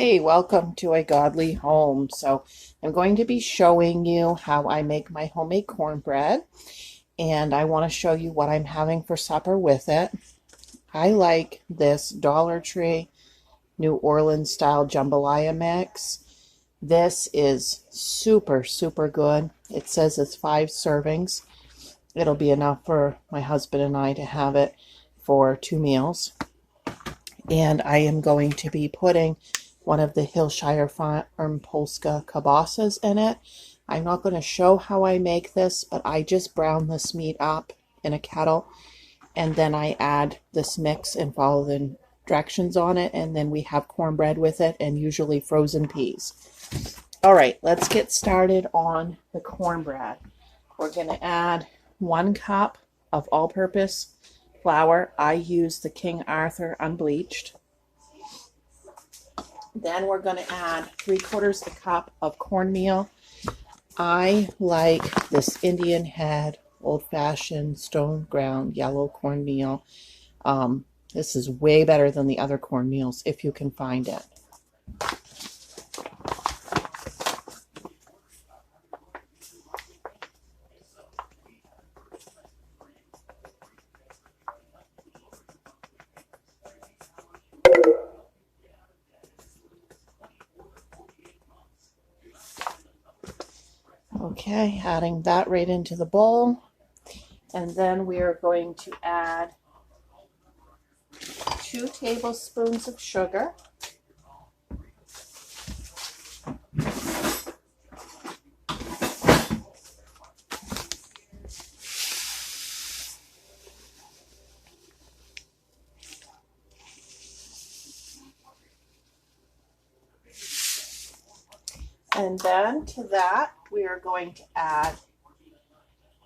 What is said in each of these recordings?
Hey, welcome to a godly home. So I'm going to be showing you how I make my homemade cornbread, and I want to show you what I'm having for supper with it. I like this Dollar Tree New Orleans style jambalaya mix. This is super, super good. It says it's 5 servings. It'll be enough for my husband and I to have it for 2 meals. And I am going to be putting one of the Hillshire Farm Polska kibasas in it. I'm not going to show how I make this, but I just brown this meat up in a kettle, and then I add this mix and follow the directions on it, and then we have cornbread with it and usually frozen peas. All right, let's get started on the cornbread. We're going to add 1 cup of all-purpose flour. I use the King Arthur unbleached. Then we're going to add 3/4 a cup of cornmeal. I like this Indian Head old-fashioned stone ground yellow cornmeal. This is way better than the other cornmeals if you can find it. Okay, adding that right into the bowl. And then we are going to add 2 tablespoons of sugar. And then to that, we are going to add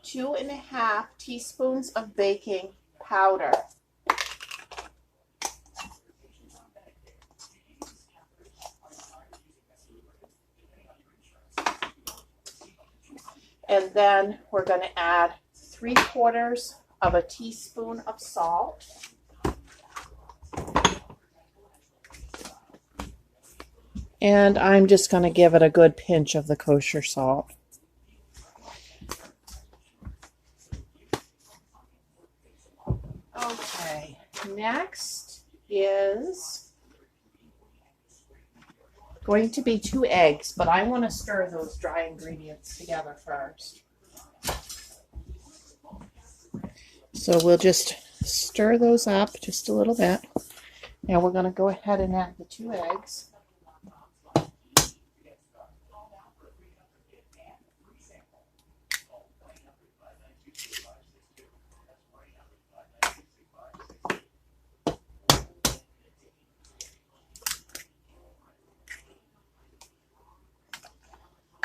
2½ teaspoons of baking powder. And then we're going to add 3/4 of a teaspoon of salt. And I'm just going to give it a good pinch of the kosher salt. Okay, next is going to be 2 eggs, but I want to stir those dry ingredients together first. So we'll just stir those up just a little bit. Now we're going to go ahead and add the 2 eggs.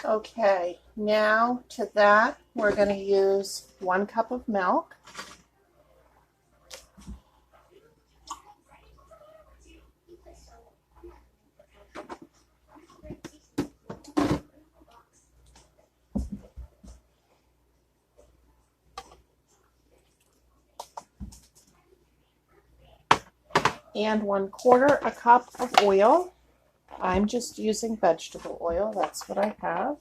Okay, now to that we're going to use 1 cup of milk. And 1/4 a cup of oil. I'm just using vegetable oil. That's what I have.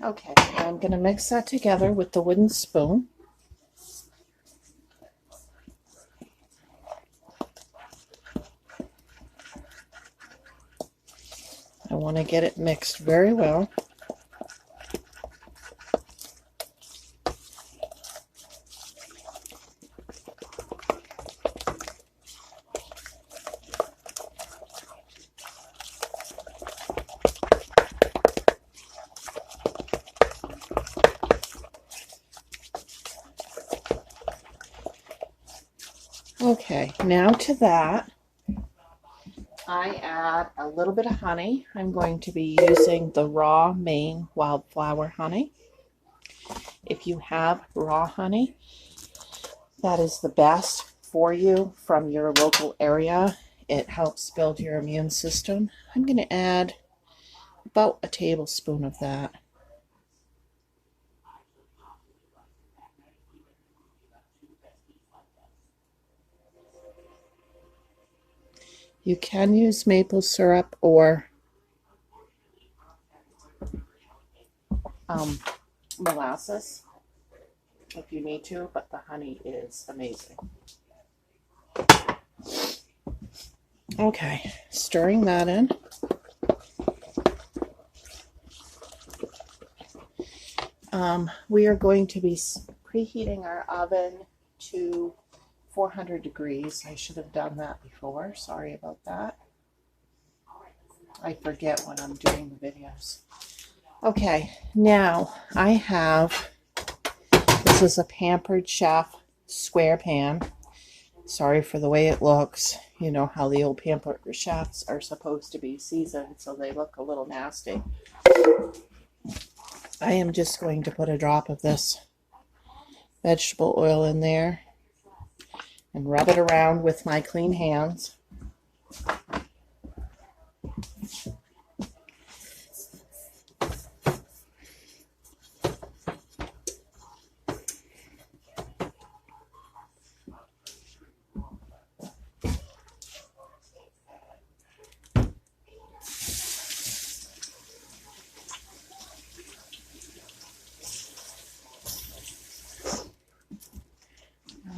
Okay, I'm going to mix that together with the wooden spoon. I want to get it mixed very well. Okay, now to that, I add a little bit of honey. I'm going to be using the raw Maine wildflower honey. If you have raw honey, that is the best for you from your local area. It helps build your immune system. I'm going to add about a tablespoon of that. You can use maple syrup or molasses if you need to, but the honey is amazing. Okay, stirring that in. We are going to be preheating our oven to 400 degrees. I should have done that before. Sorry about that. I forget when I'm doing the videos. Okay, now I have, this is a Pampered Chef square pan. Sorry for the way it looks. You know how the old Pampered Chefs are supposed to be seasoned, so they look a little nasty. I am just going to put a drop of this vegetable oil in there and rub it around with my clean hands.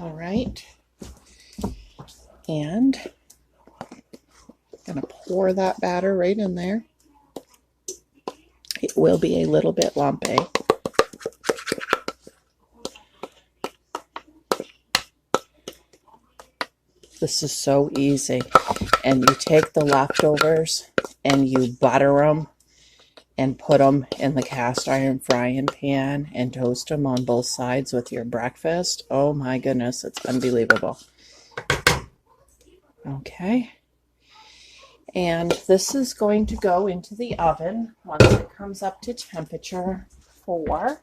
All right, and I'm going to pour that batter right in there. It will be a little bit lumpy. This is so easy. And you take the leftovers and you butter them and put them in the cast iron frying pan and toast them on both sides with your breakfast. Oh my goodness, it's unbelievable. Okay. And this is going to go into the oven once it comes up to temperature for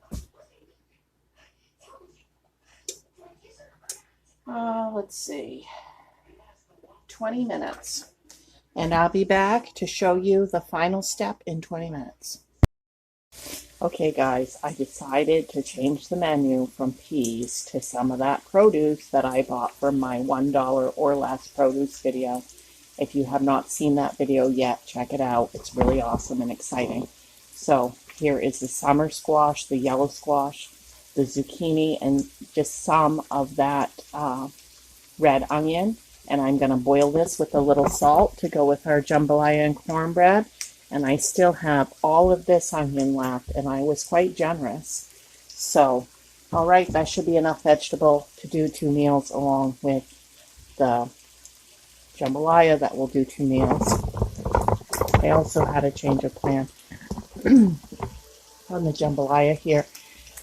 let's see, 20 minutes. And I'll be back to show you the final step in 20 minutes. Okay guys, I decided to change the menu from peas to some of that produce that I bought from my $1 or less produce video. If you have not seen that video yet, check it out. It's really awesome and exciting. So here is the summer squash, the yellow squash, the zucchini, and just some of that red onion. And I'm going to boil this with a little salt to go with our jambalaya and cornbread. And I still have all of this onion left, and I was quite generous. So, all right, that should be enough vegetable to do 2 meals along with the jambalaya that will do 2 meals. I also had a change of plan on the jambalaya here.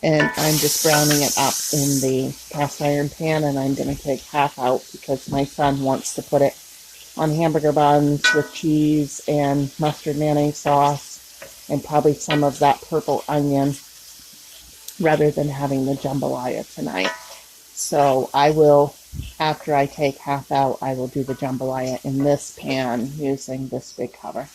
And I'm just browning it up in the cast iron pan, and I'm going to take half out because my son wants to put it on hamburger buns with cheese and mustard mayonnaise sauce and probably some of that purple onion rather than having the jambalaya tonight. So I will, after I take half out, I will do the jambalaya in this pan using this big cover.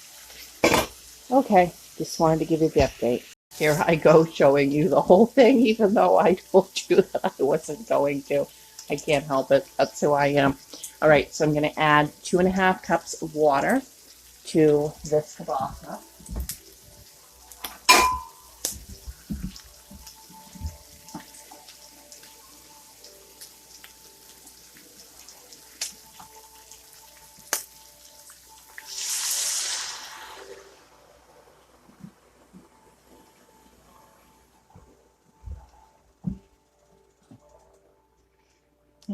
Okay, just wanted to give you the update. Here I go showing you the whole thing, even though I told you that I wasn't going to. I can't help it. That's who I am. All right, so I'm going to add 2.5 cups of water to this kielbasa.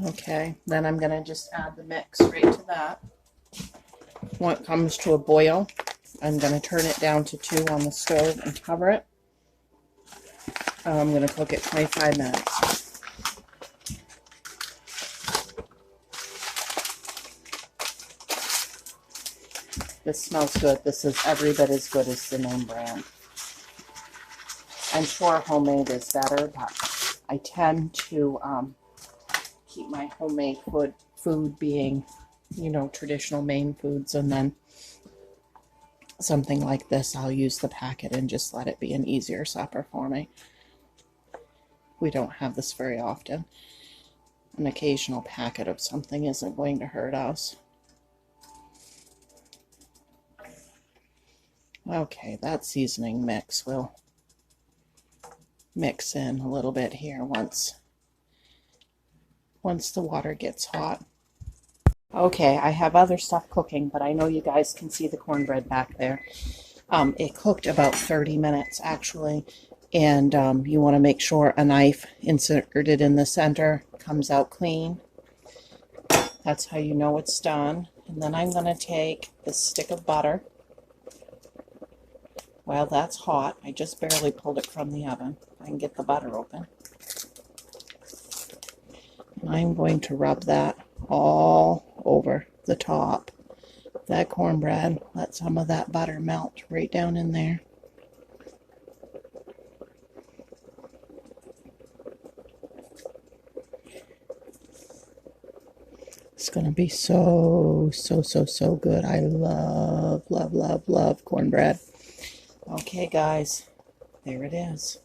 Okay, then I'm going to just add the mix right to that. When it comes to a boil, I'm going to turn it down to 2 on the stove and cover it. I'm going to cook it 25 minutes. This smells good. This is every bit as good as the name brand. I'm sure homemade is better, but I tend to keep my homemade food being, you know, traditional Maine foods, and then something like this, I'll use the packet and just let it be an easier supper for me. We don't have this very often. An occasional packet of something isn't going to hurt us. Okay, that seasoning mix will mix in a little bit here once the water gets hot. Okay, I have other stuff cooking, but I know you guys can see the cornbread back there. It cooked about 30 minutes actually, and you want to make sure a knife inserted in the center comes out clean. That's how you know it's done. And then I'm going to take this stick of butter. While that's hot, I just barely pulled it from the oven. I can get the butter open. And I'm going to rub that all over the top of that cornbread. Let some of that butter melt right down in there. It's going to be so good. I love cornbread. Okay, guys, there it is.